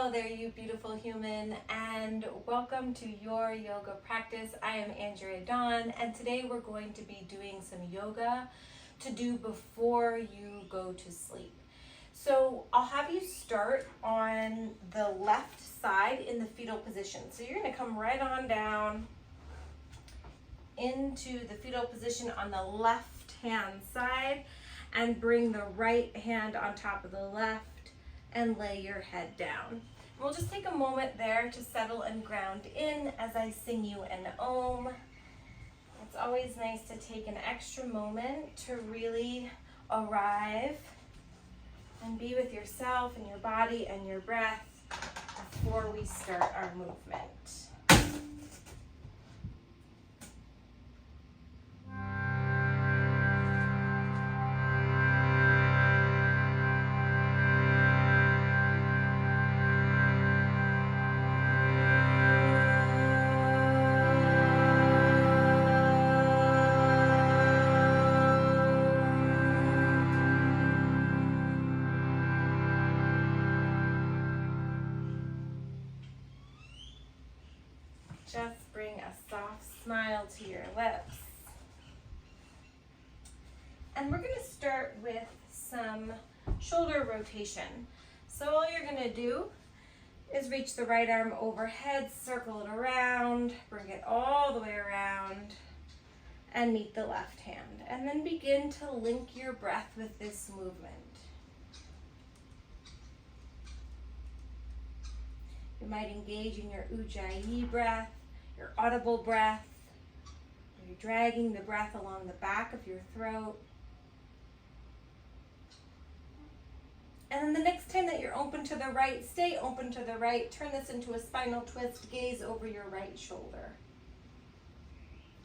Hello there, you beautiful human, and welcome to your yoga practice. I am Andrea Dawn, and today we're going to be doing some yoga to do before you go to sleep. So I'll have you start on the left side in the fetal position. So you're going to come right on down into the fetal position on the left hand side and bring the right hand on top of the left and lay your head down. We'll just take a moment there to settle and ground in as I sing you an Om. It's always nice to take an extra moment to really arrive and be with yourself and your body and your breath before we start our movement. Just bring a soft smile to your lips. And we're going to start with some shoulder rotation. So all you're going to do is reach the right arm overhead, circle it around, bring it all the way around, and meet the left hand. And then begin to link your breath with this movement. You might engage in your Ujjayi breath, your audible breath. You're dragging the breath along the back of your throat. And then the next time that you're open to the right, stay open to the right. Turn this into a spinal twist, gaze over your right shoulder.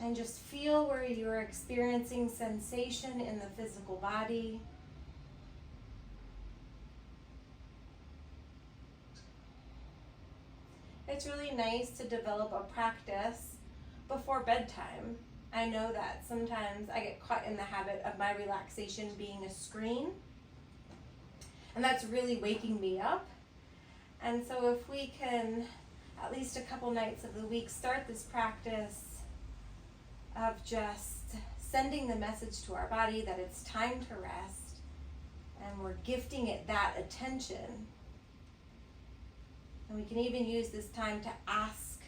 And just feel where you're experiencing sensation in the physical body. It's really nice to develop a practice before bedtime. I know that sometimes I get caught in the habit of my relaxation being a screen, and that's really waking me up. And so if we can, at least a couple nights of the week, start this practice of just sending the message to our body that it's time to rest, and we're gifting it that attention. And we can even use this time to ask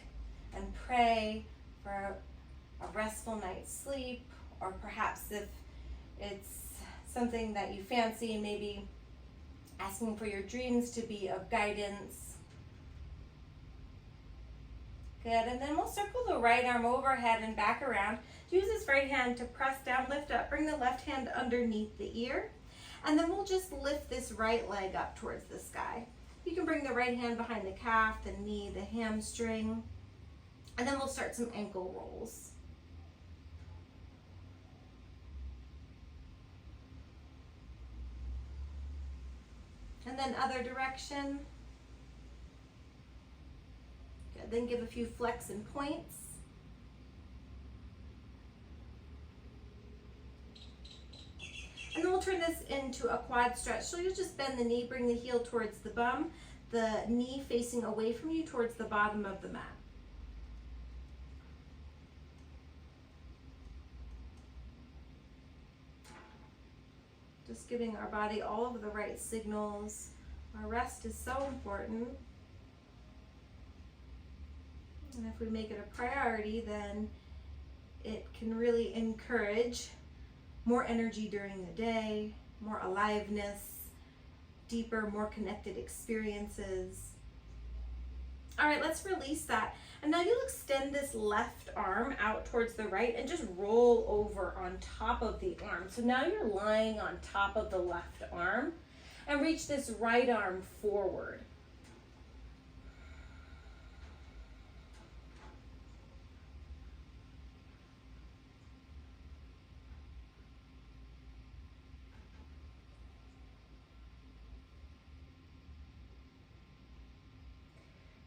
and pray for a restful night's sleep, or perhaps if it's something that you fancy, maybe asking for your dreams to be of guidance. Good, and then we'll circle the right arm overhead and back around. Use this right hand to press down, lift up, bring the left hand underneath the ear, and then we'll just lift this right leg up towards the sky. You can bring the right hand behind the calf, the knee, the hamstring, and then we'll start some ankle rolls. And then other direction. Good. Then give a few flex and points. And then we'll turn this into a quad stretch. So you'll just bend the knee, bring the heel towards the bum, the knee facing away from you towards the bottom of the mat. Just giving our body all of the right signals. Our rest is so important. And if we make it a priority, then it can really encourage more energy during the day, more aliveness, deeper, more connected experiences. All right, let's release that. And now you'll extend this left arm out towards the right and just roll over on top of the arm. So now you're lying on top of the left arm, and reach this right arm forward.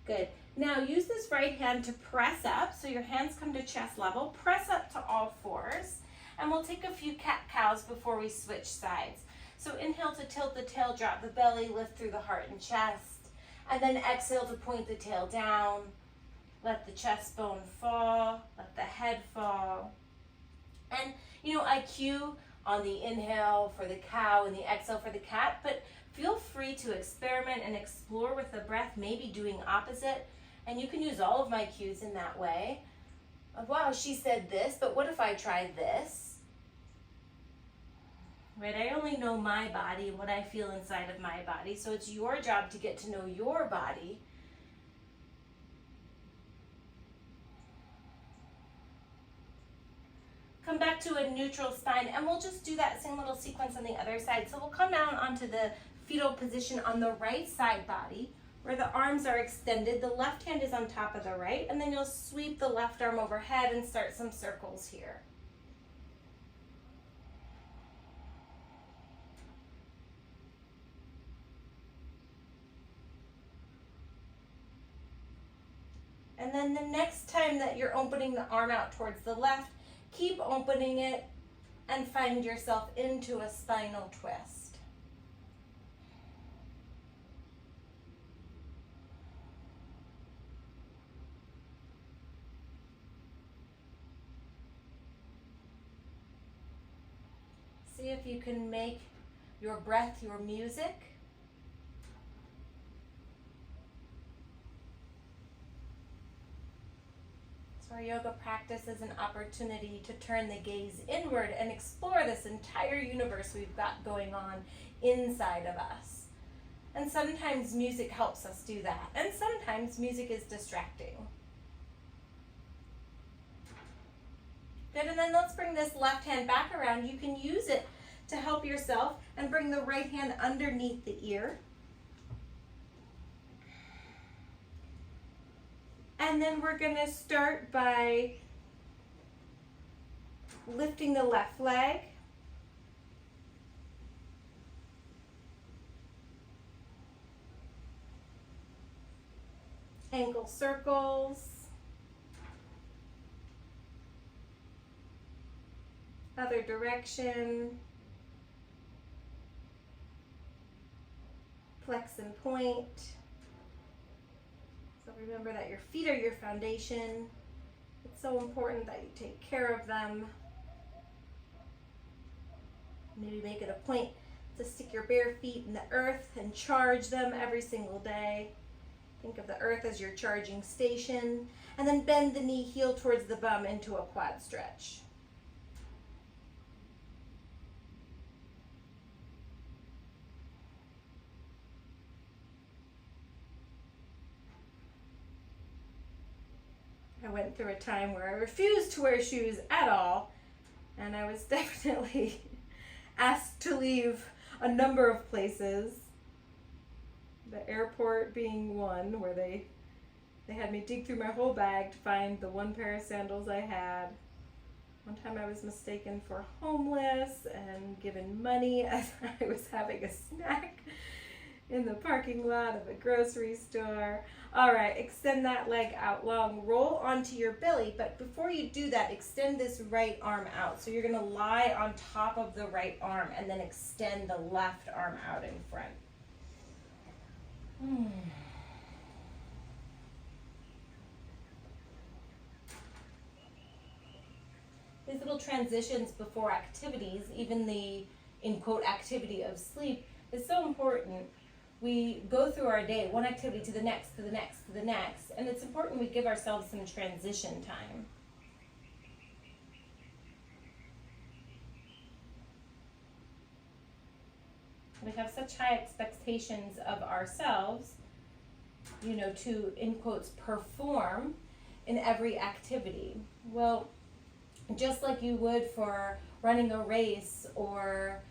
Good. Now use this right hand to press up, so your hands come to chest level. Press up to all fours, and we'll take a few cat-cows before we switch sides. So inhale to tilt the tail, drop the belly, lift through the heart and chest. And then exhale to point the tail down. Let the chest bone fall, let the head fall. And I cue on the inhale for the cow and the exhale for the cat, but feel free to experiment and explore with the breath, maybe doing opposite. And you can use all of my cues in that way. Wow, she said this, but what if I try this? Right, I only know my body and what I feel inside of my body, so it's your job to get to know your body. Come back to a neutral spine, and we'll just do that same little sequence on the other side. So we'll come down onto the fetal position on the right side body, where the arms are extended. The left hand is on top of the right, and then you'll sweep the left arm overhead and start some circles here. And then the next time that you're opening the arm out towards the left, keep opening it and find yourself into a spinal twist. See if you can make your breath your music. Our yoga practice is an opportunity to turn the gaze inward and explore this entire universe we've got going on inside of us. And sometimes music helps us do that, and sometimes music is distracting. Good, and then let's bring this left hand back around. You can use it to help yourself and bring the right hand underneath the ear. And then we're going to start by lifting the left leg. Ankle circles. Other direction. Flex and point. So remember that your feet are your foundation. It's so important that you take care of them. Maybe make it a point to stick your bare feet in the earth and charge them every single day. Think of the earth as your charging station. And then bend the knee, heel towards the bum into a quad stretch. I went through a time where I refused to wear shoes at all, and I was definitely asked to leave a number of places. The airport being one, where they had me dig through my whole bag to find the one pair of sandals I had. One time I was mistaken for homeless and given money as I was having a snack in the parking lot of a grocery store. All right, extend that leg out long, roll onto your belly, but before you do that, extend this right arm out. So you're gonna lie on top of the right arm and then extend the left arm out in front. These little transitions before activities, even the, in quote, activity of sleep, is so important. We go through our day, one activity to the next, to the next, to the next, and it's important we give ourselves some transition time. We have such high expectations of ourselves, to, in quotes, perform in every activity. Well, just like you would for running a race or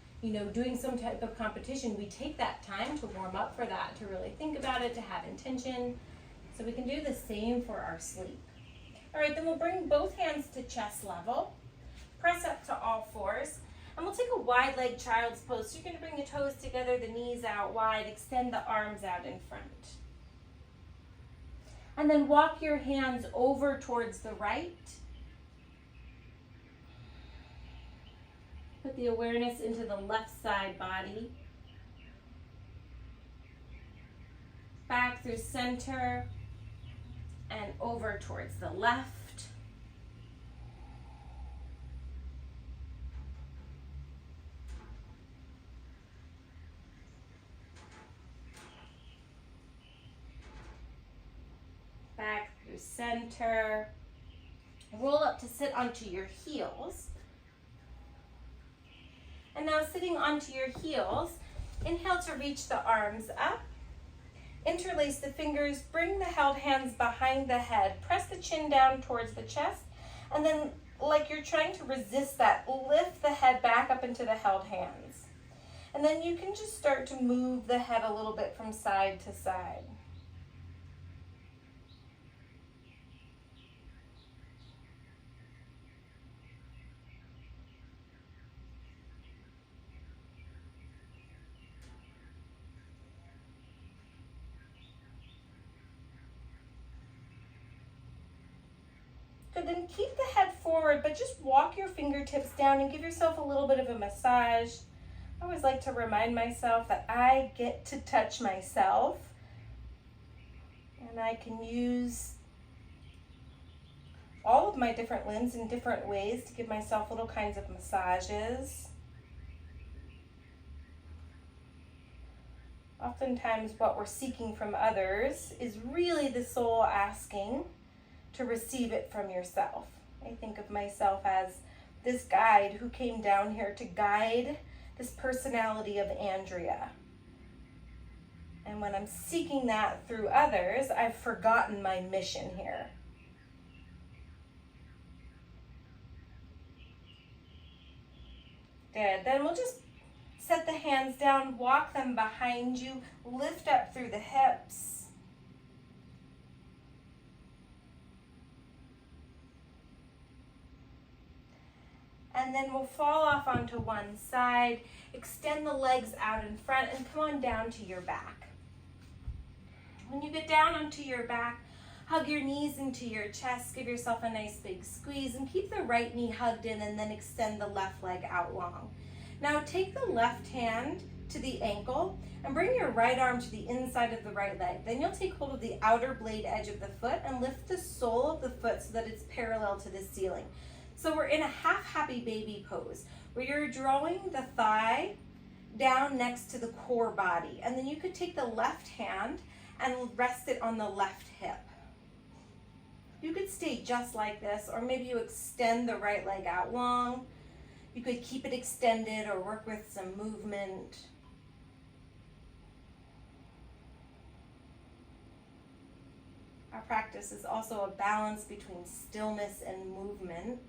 doing some type of competition, we take that time to warm up for that, to really think about it, to have intention. So we can do the same for our sleep. All right, then we'll bring both hands to chest level. Press up to all fours. And we'll take a wide leg child's pose. So you're going to bring the toes together, the knees out wide, extend the arms out in front. And then walk your hands over towards the right. Put the awareness into the left side body. Back through center and over towards the left. Back through center. Roll up to sit onto your heels. And now sitting onto your heels, inhale to reach the arms up. Interlace the fingers, bring the held hands behind the head. Press the chin down towards the chest. And then, like you're trying to resist that, lift the head back up into the held hands. And then you can just start to move the head a little bit from side to side. Good, then keep the head forward, but just walk your fingertips down and give yourself a little bit of a massage. I always like to remind myself that I get to touch myself, and I can use all of my different limbs in different ways to give myself little kinds of massages. Oftentimes what we're seeking from others is really the soul asking to receive it from yourself. I think of myself as this guide who came down here to guide this personality of Andrea. And when I'm seeking that through others, I've forgotten my mission here. Good. Then we'll just set the hands down, walk them behind you, lift up through the hips. And then we'll fall off onto one side, extend the legs out in front, and come on down to your back. When you get down onto your back, hug your knees into your chest, give yourself a nice big squeeze, and keep the right knee hugged in, and then extend the left leg out long. Now take the left hand to the ankle, and bring your right arm to the inside of the right leg. Then you'll take hold of the outer blade edge of the foot, and lift the sole of the foot so that it's parallel to the ceiling. So we're in a half happy baby pose where you're drawing the thigh down next to the core body. And then you could take the left hand and rest it on the left hip. You could stay just like this, or maybe you extend the right leg out long. You could keep it extended or work with some movement. Our practice is also a balance between stillness and movement.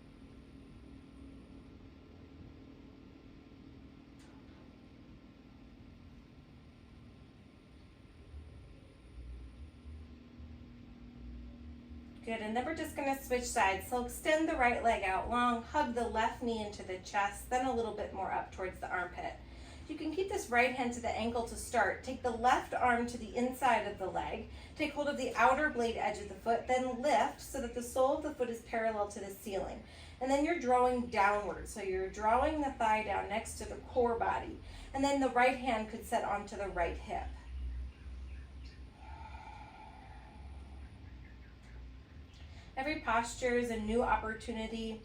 Good, and then we're just gonna switch sides. So extend the right leg out long, hug the left knee into the chest, then a little bit more up towards the armpit. You can keep this right hand to the ankle to start. Take the left arm to the inside of the leg, take hold of the outer blade edge of the foot, then lift so that the sole of the foot is parallel to the ceiling. And then you're drawing downward. So you're drawing the thigh down next to the core body. And then the right hand could set onto the right hip. Every posture is a new opportunity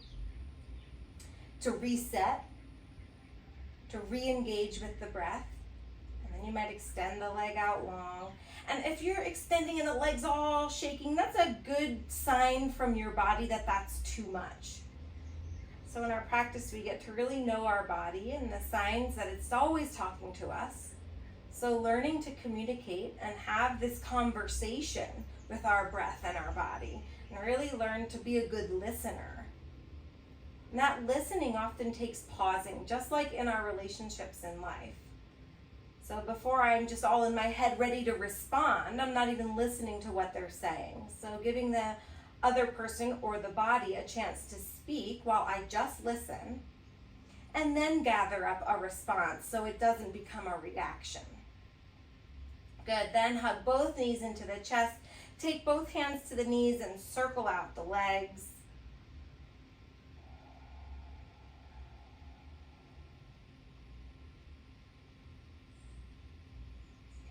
to reset, to re-engage with the breath. And then you might extend the leg out long. And if you're extending and the leg's all shaking, that's a good sign from your body that that's too much. So in our practice, we get to really know our body and the signs that it's always talking to us. So learning to communicate and have this conversation with our breath and our body, and really learn to be a good listener. And that listening often takes pausing, just like in our relationships in life. So before I'm just all in my head ready to respond, I'm not even listening to what they're saying. So giving the other person or the body a chance to speak while I just listen, and then gather up a response so it doesn't become a reaction. Good, then hug both knees into the chest. Take both hands to the knees and circle out the legs.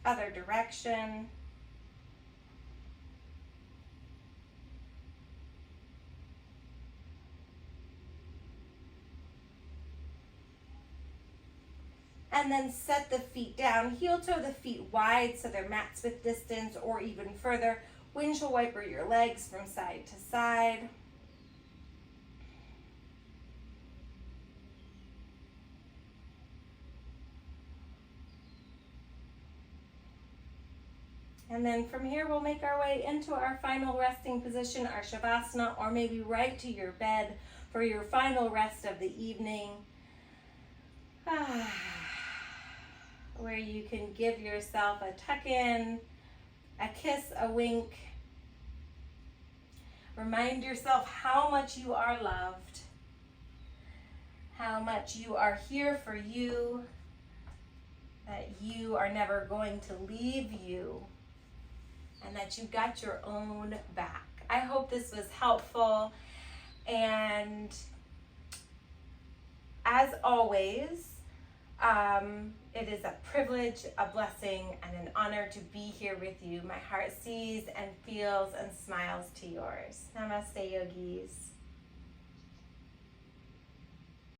Other direction. And then set the feet down. Heel toe the feet wide so they're matched with distance, or even further. Windshield wiper your legs from side to side. And then from here, we'll make our way into our final resting position, our shavasana, or maybe right to your bed for your final rest of the evening. Where you can give yourself a tuck-in, a kiss, a wink. Remind yourself how much you are loved, how much you are here for you, that you are never going to leave you, and that you got your own back. I hope this was helpful, and as always, it is a privilege, a blessing, and an honor to be here with you. My heart sees and feels and smiles to yours. Namaste, yogis.